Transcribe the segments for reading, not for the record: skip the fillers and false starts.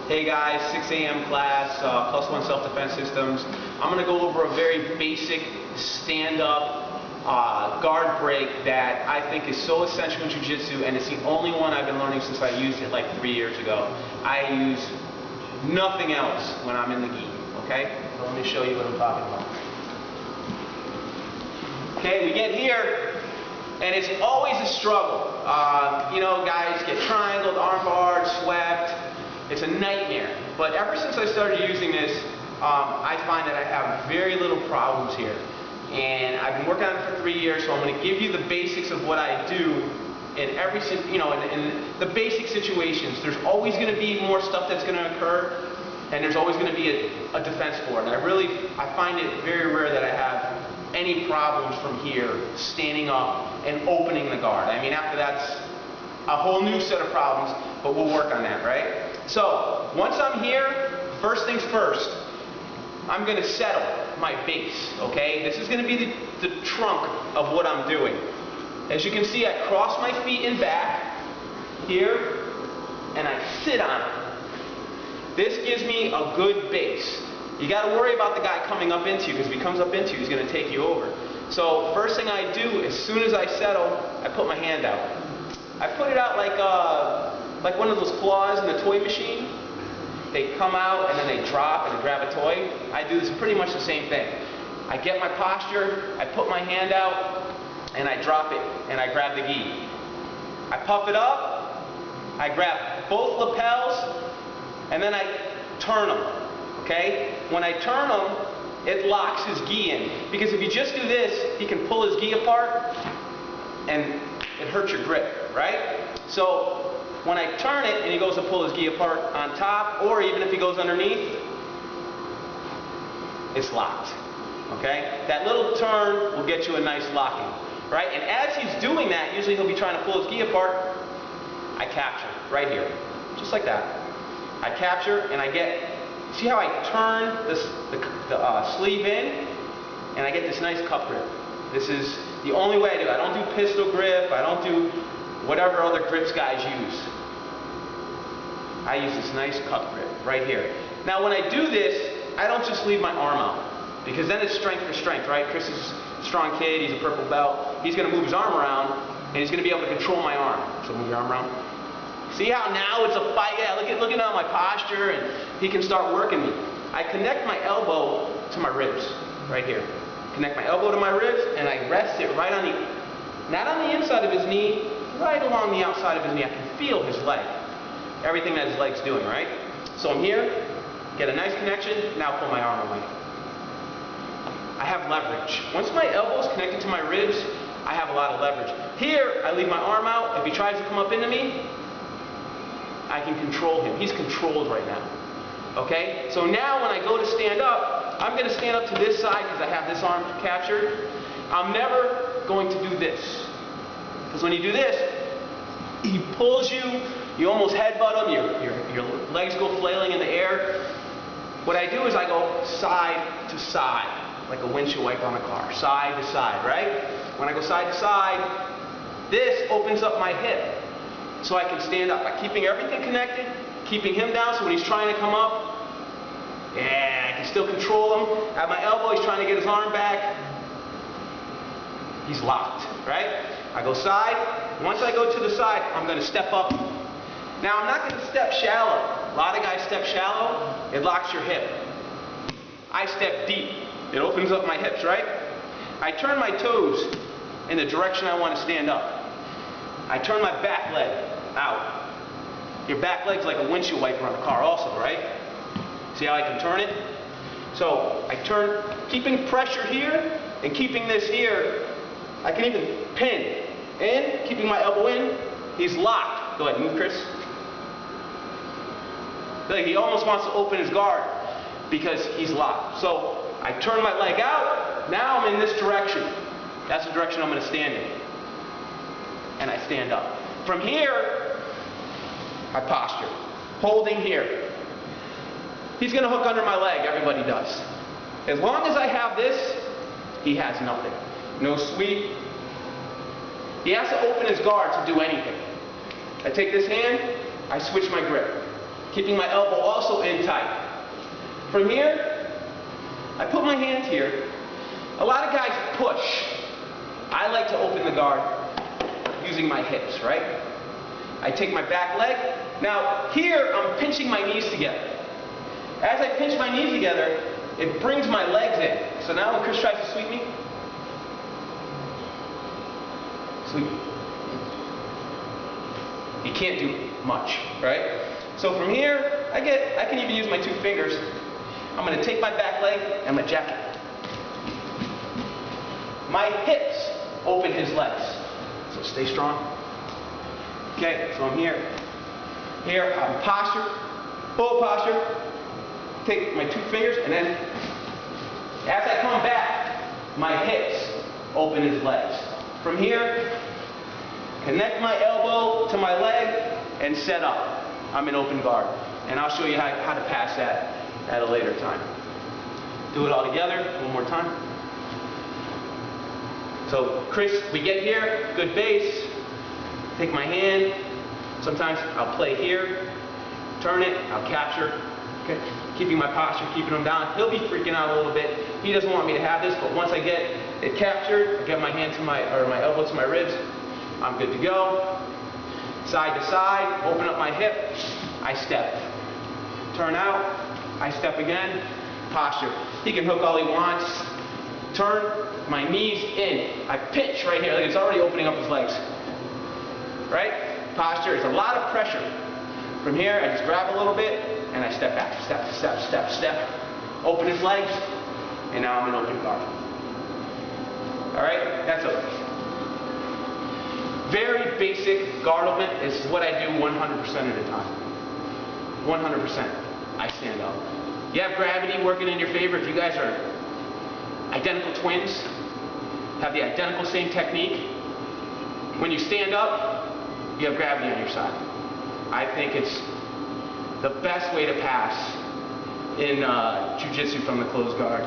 Hey guys, 6 a.m. class, +1 self-defense systems. I'm going to go over a very basic stand-up guard break that I think is so essential in Jiu-Jitsu, and it's the only one I've been learning since I used it like 3 years ago. I use nothing else when I'm in the gi, okay? So let me show you what I'm talking about. Okay, we get here, and it's always a struggle. You know, guys get triangled, arm barred, swept. It's a nightmare. But ever since I started using this, I find that I have very little problems here. And I've been working on it for 3 years, so I'm going to give you the basics of what I do in every, in the basic situations. There's always going to be more stuff that's going to occur, and there's always going to be a defense for it. And I find it very rare that I have any problems from here, standing up and opening the guard. I mean, after that's a whole new set of problems, but we'll work on that, right? So, once I'm here, first things first, I'm going to settle my base, okay? This is going to be the trunk of what I'm doing. As you can see, I cross my feet in back here, and I sit on it. This gives me a good base. You got to worry about the guy coming up into you, because if he comes up into you, he's going to take you over. So first thing I do, as soon as I settle, I put my hand out. I put it out like one of those claws in the toy machine. They come out and then they drop and they grab a toy. I do this pretty much the same thing. I get my posture, I put my hand out, and I drop it, and I grab the gi. I puff it up, I grab both lapels, and then I turn them. Okay? When I turn them, it locks his gi in. Because if you just do this, he can pull his gi apart, and it hurts your grip, right? So when I turn it and he goes to pull his gi apart on top, or even if he goes underneath, it's locked. Okay? That little turn will get you a nice locking, right? And as he's doing that, usually he'll be trying to pull his gi apart. I capture right here, just like that. I capture and I get. See how I turn the sleeve in, and I get this nice cup grip. This is the only way I do it. I don't do pistol grip. I don't do whatever other grips guys use. I use this nice cup grip right here. Now when I do this, I don't just leave my arm out, because then it's strength for strength, right? Chris is a strong kid. He's a purple belt. He's going to move his arm around, and he's going to be able to control my arm. So move your arm around. See how now it's a fight? Yeah, look at my posture, and he can start working me. I connect my elbow to my ribs, right here. Connect my elbow to my ribs, and I rest it right on not on the inside of his knee, right along the outside of his knee. I can feel his leg, everything that his leg's doing, right? So I'm here, get a nice connection, now pull my arm away. I have leverage. Once my elbow is connected to my ribs, I have a lot of leverage. Here, I leave my arm out. If he tries to come up into me, I can control him. He's controlled right now. Okay? So now when I go to stand up, I'm going to stand up to this side because I have this arm captured. I'm never going to do this. Because when you do this, he pulls you, you almost headbutt him, your legs go flailing in the air. What I do is I go side to side, like a windshield wiper on a car. Side to side, right? When I go side to side, this opens up my hip. So I can stand up by keeping everything connected, keeping him down, so when he's trying to come up, yeah, I can still control him. At my elbow, he's trying to get his arm back. He's locked, right? I go side. Once I go to the side, I'm going to step up. Now, I'm not going to step shallow. A lot of guys step shallow. It locks your hip. I step deep. It opens up my hips, right? I turn my toes in the direction I want to stand up. I turn my back leg out. Your back leg's like a windshield wiper on a car also, right? See how I can turn it? So I turn, keeping pressure here and keeping this here. I can even pin in, keeping my elbow in. He's locked. Go ahead, move, Chris. Like he almost wants to open his guard because he's locked. So I turn my leg out. Now I'm in this direction. That's the direction I'm going to stand in. And I stand up. From here, I posture, holding here. He's going to hook under my leg, everybody does. As long as I have this, he has nothing. No sweep. He has to open his guard to do anything. I take this hand, I switch my grip. keeping my elbow also in tight. From here, I put my hands here. A lot of guys push. I like to open the guard using my hips, right? I take my back leg. Now here, I'm pinching my knees together. As I pinch my knees together, it brings my legs in. So now when Chris tries to sweep me, sweep. You can't do much, right? So from here, I can even use my 2 fingers. I'm going to take my back leg and my jacket. My hips open his legs. So stay strong. Okay, so I'm here. Here, I'm posture, full posture. Take my 2 fingers, and then as I come back, my hips open his legs. From here, connect my elbow to my leg and set up. I'm in open guard. And I'll show you how to pass that at a later time. Do it all together, one more time. So Chris, we get here, good base. Take my hand. Sometimes I'll play here, turn it, I'll capture. Okay. Keeping my posture, keeping him down. He'll be freaking out a little bit. He doesn't want me to have this, but once I get it captured, I get my hand to my elbow to my ribs, I'm good to go. Side to side, open up my hip, I step. Turn out, I step again, posture. He can hook all he wants. Turn, my knees in. I pinch right here, like it's already opening up his legs. Right? Posture, it's a lot of pressure. From here, I just grab a little bit, and I step back. Step, step, step, step. Open his legs, and now I'm in open guard. Alright? That's a very basic guard movement. Is what I do 100% of the time. 100%. I stand up. You have gravity working in your favor. If you guys are identical twins, have the identical same technique, when you stand up, you have gravity on your side. I think it's the best way to pass in Jiu-Jitsu from the closed guard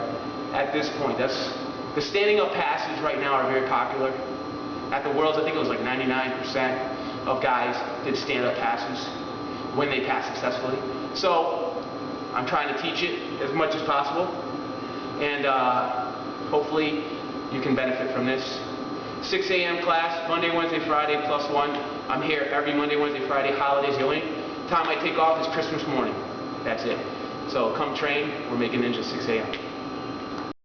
at this point. The standing up passes right now are very popular. At the Worlds, I think it was like 99% of guys did stand up passes when they passed successfully. So I'm trying to teach it as much as possible, and hopefully you can benefit from this. 6 a.m. class, Monday, Wednesday, Friday, +1. I'm here every Monday, Wednesday, Friday. Holidays, the only time I take off is Christmas morning. That's it. So come train. We're making ninjas 6 a.m.